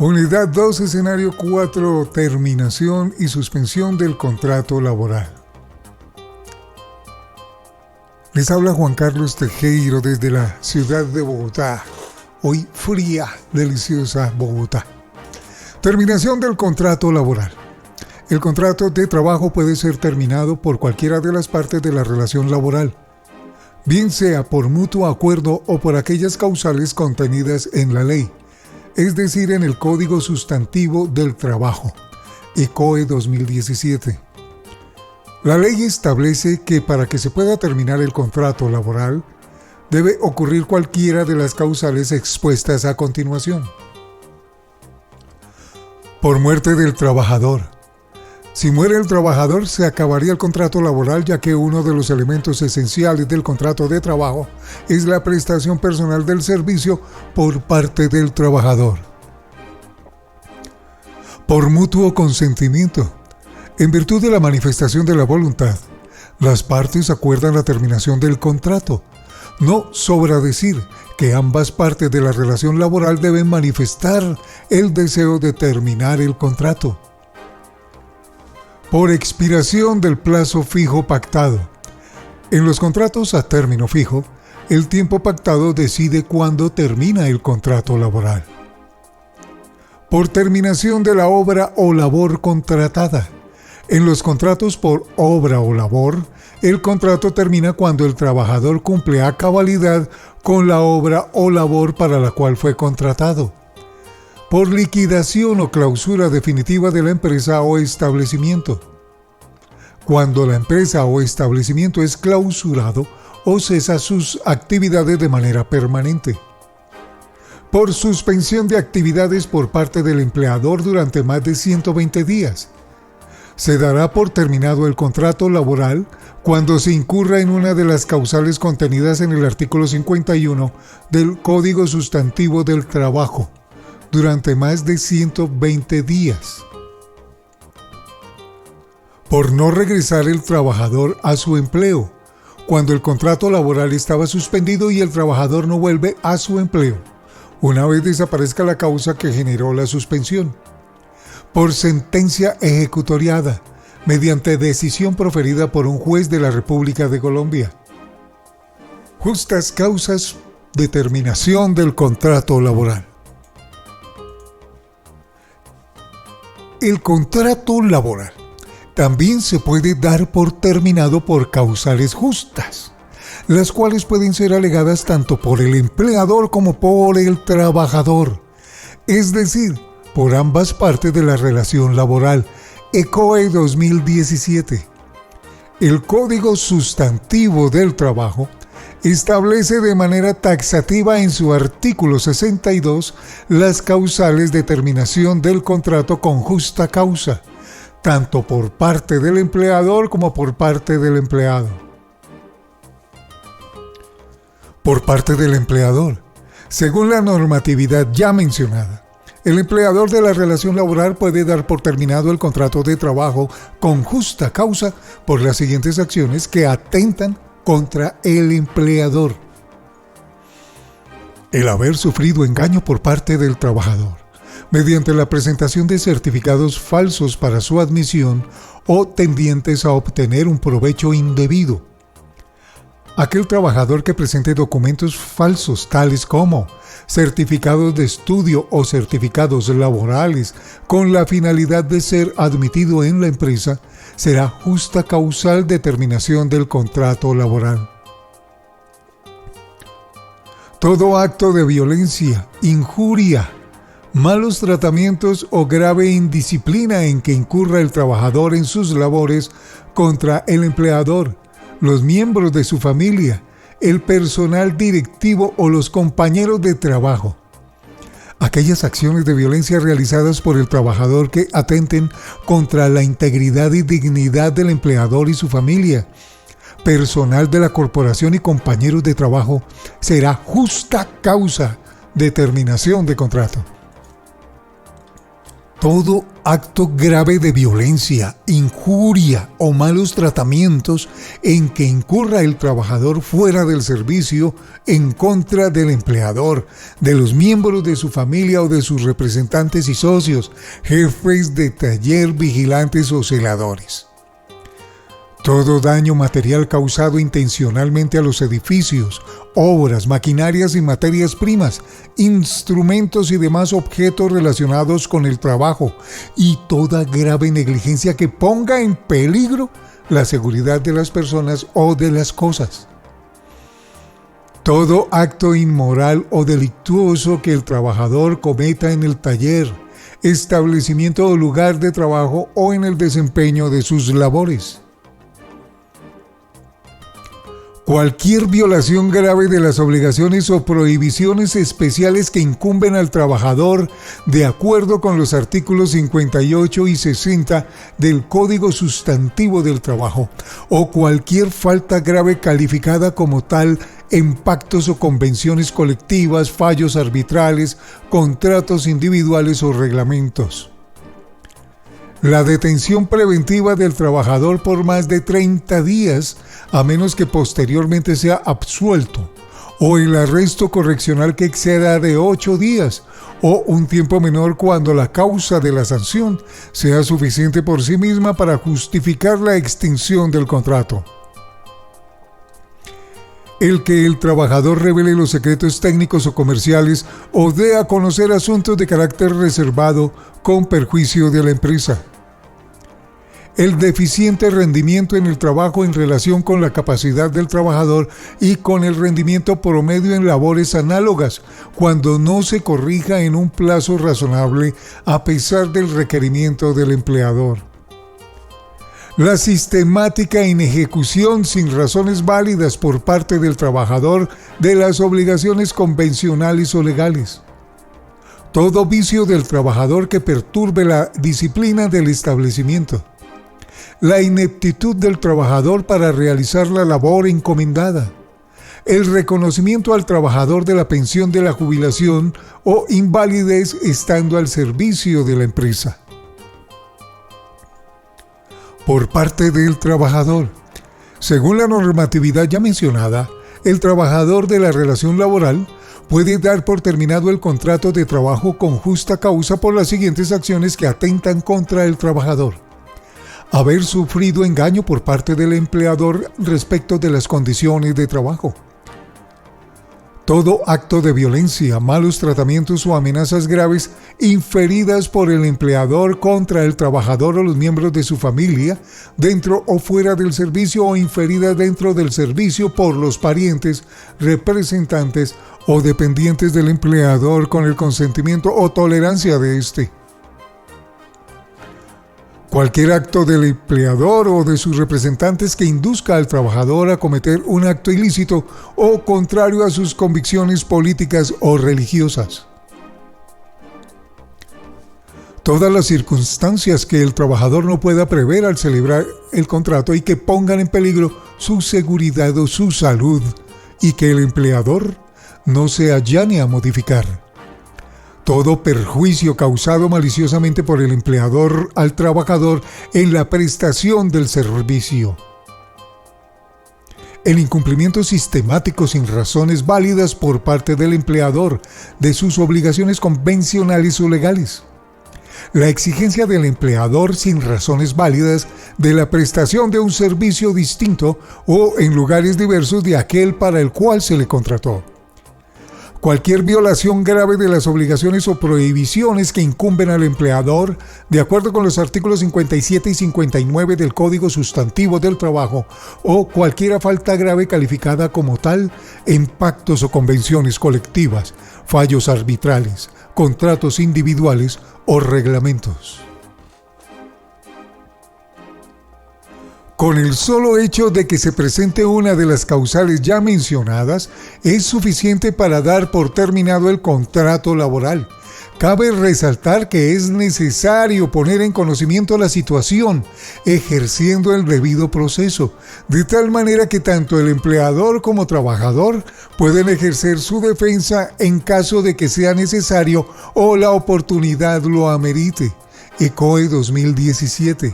Unidad 2, escenario 4, terminación y suspensión del contrato laboral. Les habla Juan Carlos Tejero desde la ciudad de Bogotá. Hoy fría, deliciosa Bogotá. Terminación del contrato laboral. El contrato de trabajo puede ser terminado por cualquiera de las partes de la relación laboral, bien sea por mutuo acuerdo o por aquellas causales contenidas en la ley, es decir, en el Código Sustantivo del Trabajo, ECOE 2017. La ley establece que para que se pueda terminar el contrato laboral, debe ocurrir cualquiera de las causales expuestas a continuación. Por muerte del trabajador. Si muere el trabajador, se acabaría el contrato laboral, ya que uno de los elementos esenciales del contrato de trabajo es la prestación personal del servicio por parte del trabajador. Por mutuo consentimiento. En virtud de la manifestación de la voluntad, las partes acuerdan la terminación del contrato. No sobra decir que ambas partes de la relación laboral deben manifestar el deseo de terminar el contrato. Por expiración del plazo fijo pactado. En los contratos a término fijo, el tiempo pactado decide cuándo termina el contrato laboral. Por terminación de la obra o labor contratada. En los contratos por obra o labor, el contrato termina cuando el trabajador cumple a cabalidad con la obra o labor para la cual fue contratado. Por liquidación o clausura definitiva de la empresa o establecimiento. Cuando la empresa o establecimiento es clausurado o cesa sus actividades de manera permanente. Por suspensión de actividades por parte del empleador durante más de 120 días. Se dará por terminado el contrato laboral cuando se incurra en una de las causales contenidas en el artículo 51 del Código Sustantivo del Trabajo, durante más de 120 días. Por no regresar el trabajador a su empleo, cuando el contrato laboral estaba suspendido y el trabajador no vuelve a su empleo, una vez desaparezca la causa que generó la suspensión. Por sentencia ejecutoriada, mediante decisión proferida por un juez de la República de Colombia. Justas causas de terminación del contrato laboral. El contrato laboral también se puede dar por terminado por causales justas, las cuales pueden ser alegadas tanto por el empleador como por el trabajador, es decir, por ambas partes de la relación laboral, ECOE 2017. El Código Sustantivo del Trabajo establece de manera taxativa en su artículo 62 las causales de terminación del contrato con justa causa, tanto por parte del empleador como por parte del empleado. Por parte del empleador, según la normatividad ya mencionada, el empleador de la relación laboral puede dar por terminado el contrato de trabajo con justa causa por las siguientes acciones que atentan contra el empleador. El haber sufrido engaño por parte del trabajador, mediante la presentación de certificados falsos para su admisión o tendientes a obtener un provecho indebido. Aquel trabajador que presente documentos falsos tales como certificados de estudio o certificados laborales con la finalidad de ser admitido en la empresa será justa causal de terminación del contrato laboral. Todo acto de violencia, injuria, malos tratamientos o grave indisciplina en que incurra el trabajador en sus labores contra el empleador, los miembros de su familia, el personal directivo o los compañeros de trabajo. Aquellas acciones de violencia realizadas por el trabajador que atenten contra la integridad y dignidad del empleador y su familia, personal de la corporación y compañeros de trabajo, será justa causa de terminación de contrato. Todo acto grave de violencia, injuria o malos tratamientos en que incurra el trabajador fuera del servicio en contra del empleador, de los miembros de su familia o de sus representantes y socios, jefes de taller, vigilantes o celadores. Todo daño material causado intencionalmente a los edificios, obras, maquinarias y materias primas, instrumentos y demás objetos relacionados con el trabajo, y toda grave negligencia que ponga en peligro la seguridad de las personas o de las cosas. Todo acto inmoral o delictuoso que el trabajador cometa en el taller, establecimiento o lugar de trabajo o en el desempeño de sus labores. Cualquier violación grave de las obligaciones o prohibiciones especiales que incumben al trabajador de acuerdo con los artículos 58 y 60 del Código Sustantivo del Trabajo, o cualquier falta grave calificada como tal en pactos o convenciones colectivas, fallos arbitrales, contratos individuales o reglamentos. La detención preventiva del trabajador por más de 30 días, a menos que posteriormente sea absuelto, o el arresto correccional que exceda de 8 días, o un tiempo menor cuando la causa de la sanción sea suficiente por sí misma para justificar la extinción del contrato. El que el trabajador revele los secretos técnicos o comerciales o dé a conocer asuntos de carácter reservado con perjuicio de la empresa. El deficiente rendimiento en el trabajo en relación con la capacidad del trabajador y con el rendimiento promedio en labores análogas, cuando no se corrija en un plazo razonable a pesar del requerimiento del empleador. La sistemática inejecución sin razones válidas por parte del trabajador de las obligaciones convencionales o legales. Todo vicio del trabajador que perturbe la disciplina del establecimiento. La ineptitud del trabajador para realizar la labor encomendada. El reconocimiento al trabajador de la pensión de la jubilación o invalidez estando al servicio de la empresa. Por parte del trabajador. Según la normatividad ya mencionada, el trabajador de la relación laboral puede dar por terminado el contrato de trabajo con justa causa por las siguientes acciones que atentan contra el trabajador. Haber sufrido engaño por parte del empleador respecto de las condiciones de trabajo. Todo acto de violencia, malos tratamientos o amenazas graves inferidas por el empleador contra el trabajador o los miembros de su familia, dentro o fuera del servicio o inferidas dentro del servicio por los parientes, representantes o dependientes del empleador con el consentimiento o tolerancia de éste. Cualquier acto del empleador o de sus representantes que induzca al trabajador a cometer un acto ilícito o contrario a sus convicciones políticas o religiosas. Todas las circunstancias que el trabajador no pueda prever al celebrar el contrato y que pongan en peligro su seguridad o su salud y que el empleador no se allane a modificar. Todo perjuicio causado maliciosamente por el empleador al trabajador en la prestación del servicio. El incumplimiento sistemático sin razones válidas por parte del empleador de sus obligaciones convencionales o legales. La exigencia del empleador sin razones válidas de la prestación de un servicio distinto o en lugares diversos de aquel para el cual se le contrató. Cualquier violación grave de las obligaciones o prohibiciones que incumben al empleador, de acuerdo con los artículos 57 y 59 del Código Sustantivo del Trabajo, o cualquier falta grave calificada como tal en pactos o convenciones colectivas, fallos arbitrales, contratos individuales o reglamentos. Con el solo hecho de que se presente una de las causales ya mencionadas, es suficiente para dar por terminado el contrato laboral. Cabe resaltar que es necesario poner en conocimiento la situación, ejerciendo el debido proceso, de tal manera que tanto el empleador como trabajador pueden ejercer su defensa en caso de que sea necesario o la oportunidad lo amerite, ECOE 2017.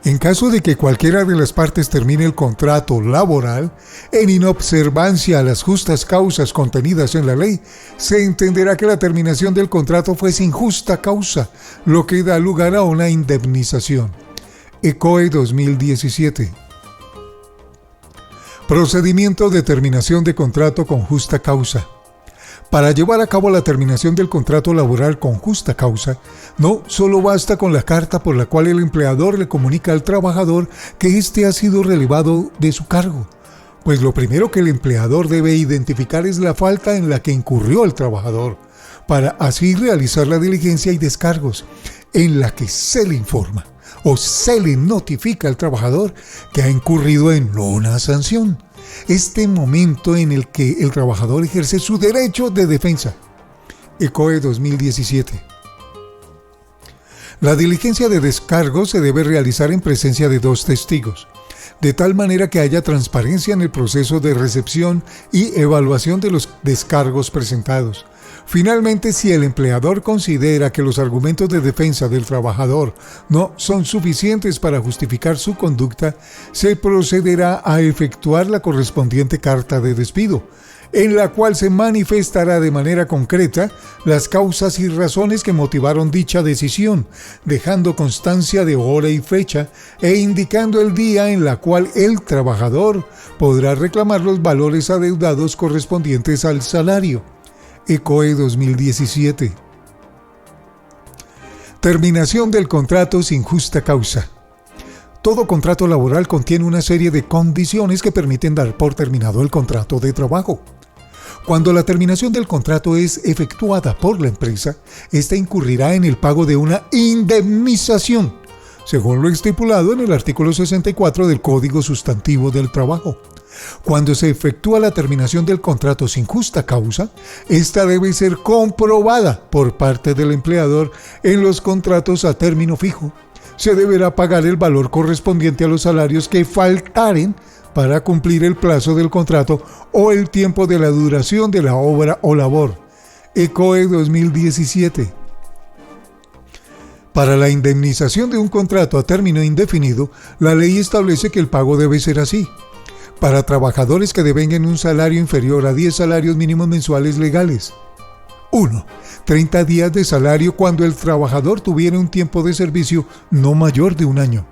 En caso de que cualquiera de las partes termine el contrato laboral en inobservancia a las justas causas contenidas en la ley, se entenderá que la terminación del contrato fue sin justa causa, lo que da lugar a una indemnización. ECOE 2017. Procedimiento de terminación de contrato con justa causa. Para llevar a cabo la terminación del contrato laboral con justa causa, no solo basta con la carta por la cual el empleador le comunica al trabajador que éste ha sido relevado de su cargo, pues lo primero que el empleador debe identificar es la falta en la que incurrió el trabajador, para así realizar la diligencia y descargos, en la que se le informa o se le notifica al trabajador que ha incurrido en una sanción. Este momento en el que el trabajador ejerce su derecho de defensa. ECOE 2017. La diligencia de descargo se debe realizar en presencia de 2 testigos, de tal manera que haya transparencia en el proceso de recepción y evaluación de los descargos presentados. Finalmente, si el empleador considera que los argumentos de defensa del trabajador no son suficientes para justificar su conducta, se procederá a efectuar la correspondiente carta de despido, en la cual se manifestará de manera concreta las causas y razones que motivaron dicha decisión, dejando constancia de hora y fecha e indicando el día en la cual el trabajador podrá reclamar los valores adeudados correspondientes al salario. ECOE 2017. Terminación del contrato sin justa causa. Todo contrato laboral contiene una serie de condiciones que permiten dar por terminado el contrato de trabajo. Cuando la terminación del contrato es efectuada por la empresa, ésta incurrirá en el pago de una indemnización, según lo estipulado en el artículo 64 del Código Sustantivo del Trabajo. Cuando se efectúa la terminación del contrato sin justa causa, esta debe ser comprobada por parte del empleador en los contratos a término fijo. Se deberá pagar el valor correspondiente a los salarios que faltaren para cumplir el plazo del contrato o el tiempo de la duración de la obra o labor. ECOE 2017. Para la indemnización de un contrato a término indefinido, la ley establece que el pago debe ser así. Para trabajadores que devenguen un salario inferior a 10 salarios mínimos mensuales legales. 1. 30 días de salario cuando el trabajador tuviera un tiempo de servicio no mayor de un año.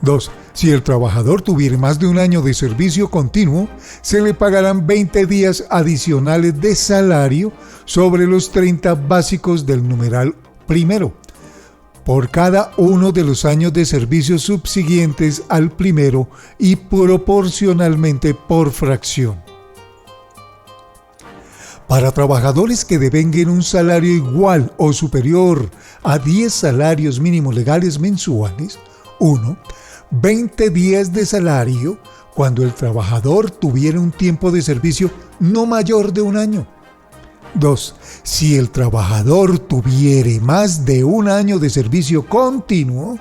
2. Si el trabajador tuviera más de un año de servicio continuo, se le pagarán 20 días adicionales de salario sobre los 30 básicos del numeral primero, por cada uno de los años de servicio subsiguientes al primero y proporcionalmente por fracción. Para trabajadores que devenguen un salario igual o superior a 10 salarios mínimos legales mensuales, 1. 20 días de salario cuando el trabajador tuviera un tiempo de servicio no mayor de un año. 2. Si el trabajador tuviere más de un año de servicio continuo,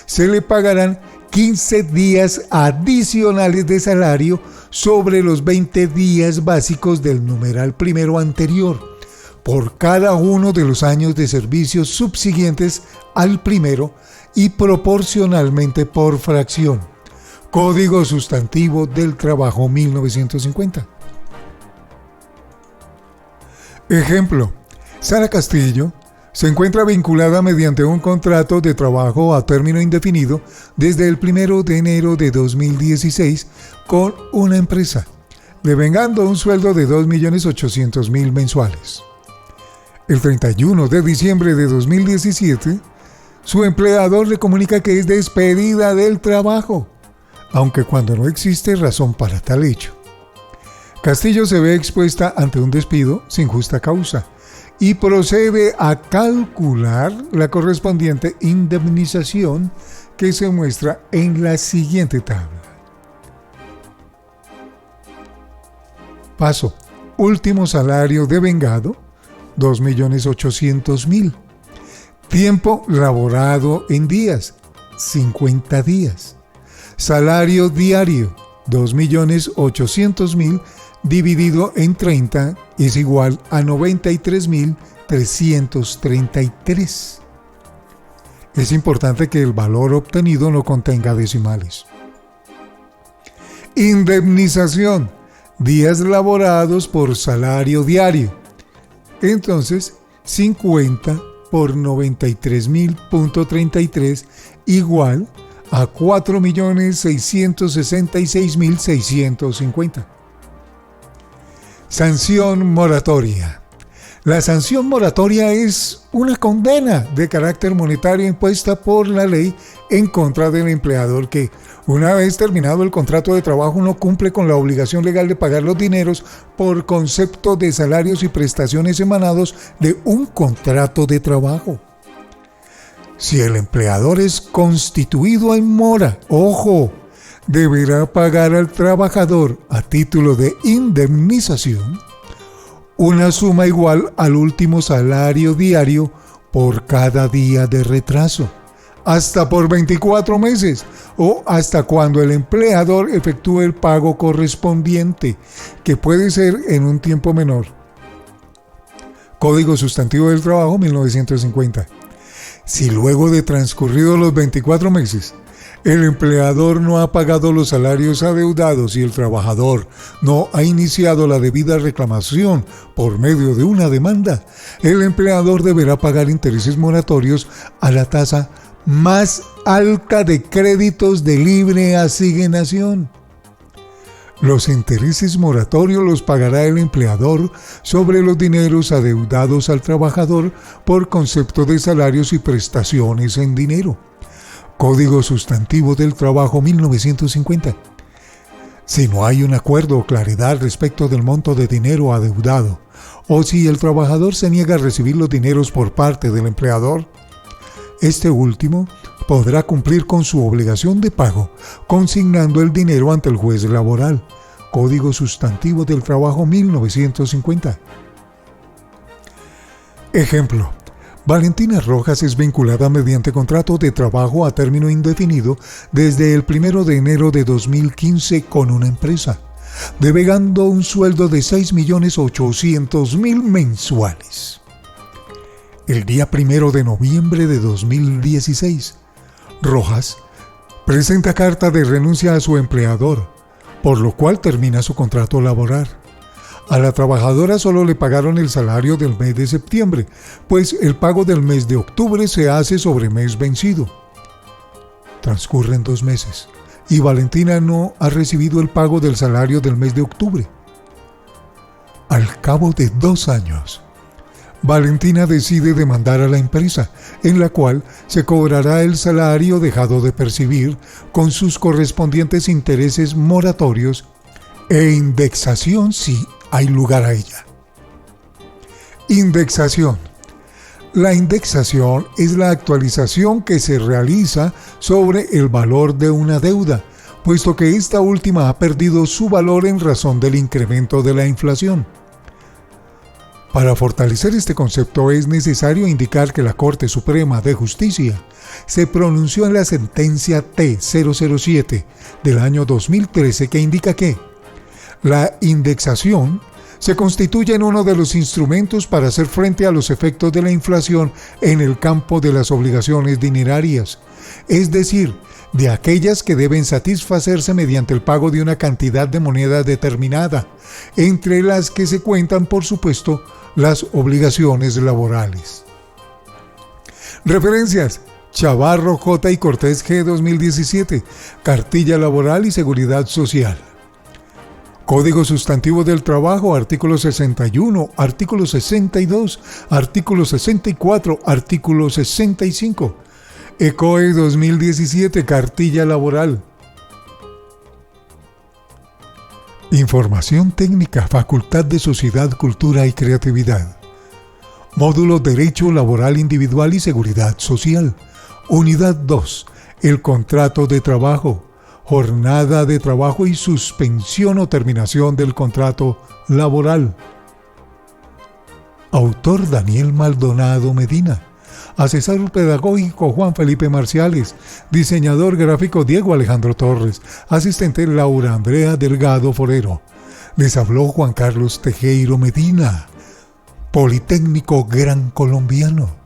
se le pagarán 15 días adicionales de salario sobre los 20 días básicos del numeral primero anterior, por cada uno de los años de servicio subsiguientes al primero y proporcionalmente por fracción. Código Sustantivo del Trabajo 1950. Ejemplo: Sara Castillo se encuentra vinculada mediante un contrato de trabajo a término indefinido desde el 1 de enero de 2016 con una empresa, devengando un sueldo de 2.800.000 mensuales. El 31 de diciembre de 2017, su empleador le comunica que es despedida del trabajo, aunque cuando no existe razón para tal hecho. Castillo se ve expuesta ante un despido sin justa causa y procede a calcular la correspondiente indemnización que se muestra en la siguiente tabla. Paso: último salario devengado, 2.800.000. Tiempo laborado en días, 50 días. Salario diario, 2.800.000 dividido en 30 es igual a 93.333. Es importante que el valor obtenido no contenga decimales. Indemnización. Días laborados por salario diario. Entonces, 50 por 93.000.33 igual a 4.666.650. Sanción moratoria. La sanción moratoria es una condena de carácter monetario impuesta por la ley en contra del empleador que, una vez terminado el contrato de trabajo, no cumple con la obligación legal de pagar los dineros por concepto de salarios y prestaciones emanados de un contrato de trabajo. Si el empleador es constituido en mora, ojo, deberá pagar al trabajador a título de indemnización una suma igual al último salario diario por cada día de retraso, hasta por 24 meses o hasta cuando el empleador efectúe el pago correspondiente, que puede ser en un tiempo menor. Código Sustantivo del Trabajo, 1950. Si luego de transcurridos los 24 meses, el empleador no ha pagado los salarios adeudados y el trabajador no ha iniciado la debida reclamación por medio de una demanda, el empleador deberá pagar intereses moratorios a la tasa más alta de créditos de libre asignación. Los intereses moratorios los pagará el empleador sobre los dineros adeudados al trabajador por concepto de salarios y prestaciones en dinero. Código Sustantivo del Trabajo, 1950. Si no hay un acuerdo o claridad respecto del monto de dinero adeudado, o si el trabajador se niega a recibir los dineros por parte del empleador, este último podrá cumplir con su obligación de pago, consignando el dinero ante el juez laboral. Código Sustantivo del Trabajo, 1950. Ejemplo. Valentina Rojas es vinculada mediante contrato de trabajo a término indefinido desde el 1 de enero de 2015 con una empresa, devengando un sueldo de 6.800.000 mensuales. El día 1 de noviembre de 2016, Rojas presenta carta de renuncia a su empleador, por lo cual termina su contrato laboral. A la trabajadora solo le pagaron el salario del mes de septiembre, pues el pago del mes de octubre se hace sobre mes vencido. Transcurren 2 meses y Valentina no ha recibido el pago del salario del mes de octubre. Al cabo de 2 años, Valentina decide demandar a la empresa, en la cual se cobrará el salario dejado de percibir con sus correspondientes intereses moratorios e indexación si hay lugar a ella. Indexación. La indexación es la actualización que se realiza sobre el valor de una deuda, puesto que esta última ha perdido su valor en razón del incremento de la inflación. Para fortalecer este concepto es necesario indicar que la Corte Suprema de Justicia se pronunció en la sentencia T-007 del año 2013 que indica que la indexación se constituye en uno de los instrumentos para hacer frente a los efectos de la inflación en el campo de las obligaciones dinerarias, es decir, de aquellas que deben satisfacerse mediante el pago de una cantidad de moneda determinada, entre las que se cuentan, por supuesto, las obligaciones laborales. Referencias: Chavarro J. y Cortés G. 2017, Cartilla Laboral y Seguridad Social. Código Sustantivo del Trabajo, artículo 61, artículo 62, artículo 64, artículo 65. ECOE 2017, Cartilla Laboral. Información técnica, Facultad de Sociedad, Cultura y Creatividad. Módulo Derecho Laboral Individual y Seguridad Social. Unidad 2. El contrato de trabajo. Jornada de trabajo y suspensión o terminación del contrato laboral. Autor: Daniel Maldonado Medina. Asesor pedagógico: Juan Felipe Marciales. Diseñador gráfico: Diego Alejandro Torres. Asistente: Laura Andrea Delgado Forero. Les habló Juan Carlos Tejero Medina. Politécnico Gran Colombiano.